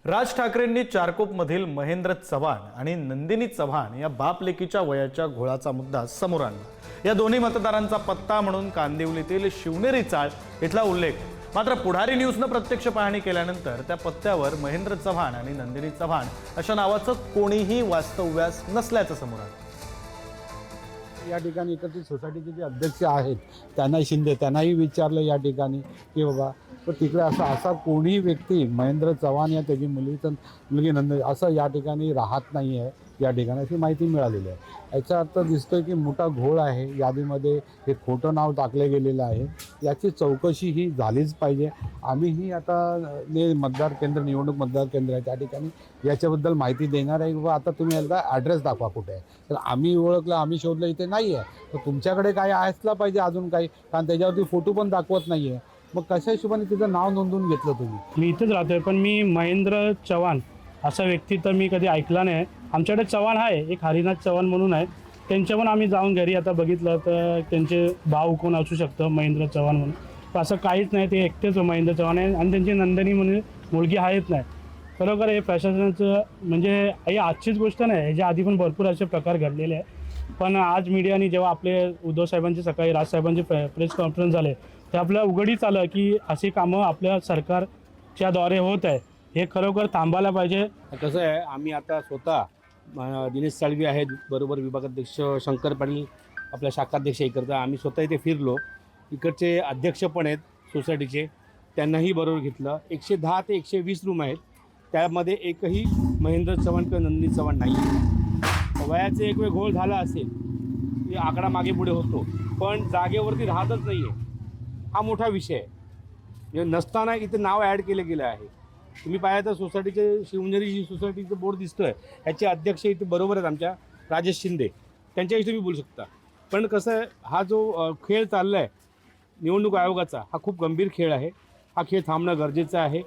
राज ठाकरेंनी चारकोपमधील महेंद्र चव्हाण आणि नंदिनी चव्हाण या बाप लेकीच्या वयाच्या घोळाचा मुद्दा समोर आणला। या दोन्ही मतदारांचा पत्ता म्हणून कांदिवलीतील शिवनेरी चाळ इथला उल्लेख, मात्र पुढारी न्यूजनं प्रत्यक्ष पाहणी केल्यानंतर त्या पत्त्यावर महेंद्र चव्हाण आणि नंदिनी चव्हाण अशा नावाचं कोणीही वास्तव्यास नसल्याचं समोर आलं। या ठिकाणी इकडची सोसायटीचे जे अध्यक्ष आहेत त्यांना शिंदे त्यांनाही विचारलं या ठिकाणी की बाबा तर तिकडे असा कोणीही व्यक्ती महेंद्र चव्हाण या त्याची मुलगी नंद असं या ठिकाणी राहत नाही आहे। या ठिकाणी अशी माहिती मिळालेली आहे। याचा अर्थ दिसतोय की मोठा घोळ आहे, यादीमध्ये हे खोटं नाव टाकलं गेलेलं आहे। याची चौकशी ही झालीच पाहिजे। आम्हीही आता मतदार केंद्र निवडणूक मतदार केंद्र आहे त्या ठिकाणी याच्याबद्दल माहिती देणार आहे। बाबा आता तुम्ही एकदा ॲड्रेस दाखवा कुठे आहे, तर आम्ही ओळखलं, आम्ही शोधलं, इथे नाही आहे, तर तुमच्याकडे काय असला पाहिजे अजून काही, कारण त्याच्यावरती फोटो पण दाखवत नाही आहे। मग कशा हिशोबाने तिचं नाव नोंदवून घेतलं तुम्ही? मी इथेच राहतोय, पण मी महेंद्र चव्हाण असा व्यक्ती तर मी कधी ऐकला नाही। आमच्याकडे चव्हाण आहे, एक हरिनाथ चव्हाण म्हणून आहे, त्यांच्या पण आम्ही जाऊन घरी आता बघितलं तर त्यांचे भाऊ कोण असू शकतं महेंद्र चव्हाण म्हणून, पण असं काहीच नाही। ते एकटेच महेंद्र चव्हाण आहे आणि त्यांची नंदिनी म्हणून मुलगी आहेच नाही। खरोखर हे प्रशासनाचं म्हणजे ही आजचीच गोष्ट नाही, ह्याच्या आधी पण भरपूर असे प्रकार घडलेले आहे। पण आज मीडियाने जेव्हा आपले उद्धव साहेबांचे सकाळी राजसाहेबांचे प्रेस कॉन्फरन्स झाले ते आपल्या उघडीच आलं की अशी कामं आपल्या सरकारच्या द्वारे होत आहे, हे खरोखर थांबायला पाहिजे। कसं आहे, आम्ही आता स्वतः दिनेश साळवी आहेत, बरोबर विभागाध्यक्ष शंकर पाटील आपल्या शाखाध्यक्ष हे करता, आम्ही स्वतः इथे फिरलो। इकडचे अध्यक्ष पण आहेत सोसायटीचे, त्यांनाही बरोबर घेतलं। 110 ते 120 रूम आहेत, त्यामध्ये एकही महेंद्र चव्हाण किंवा नंदिनी चव्हाण नाही। वयाचे एक वेळ घोळ झाला असेल, की आकडा मागे पुढे होतो, पण जागेवरती राहतच नाही आहे, हा मोठा विषय आहे। नसताना इथे नाव ॲड केलं गेलं आहे। तुम्ही पाहिलं तर सोसायटीचे शिवनेरी सोसायटीचं बोर्ड दिसतोय, याचे अध्यक्ष इथे बरोबर आहेत आमच्या राजेश शिंदे, त्यांच्याविषयी तुम्ही बोलू शकता। पण कसं आहे, हा जो खेळ चालला आहे निवडणूक आयोगाचा, हा खूप गंभीर खेळ आहे। हा खेळ थांबणं गरजेचं आहे।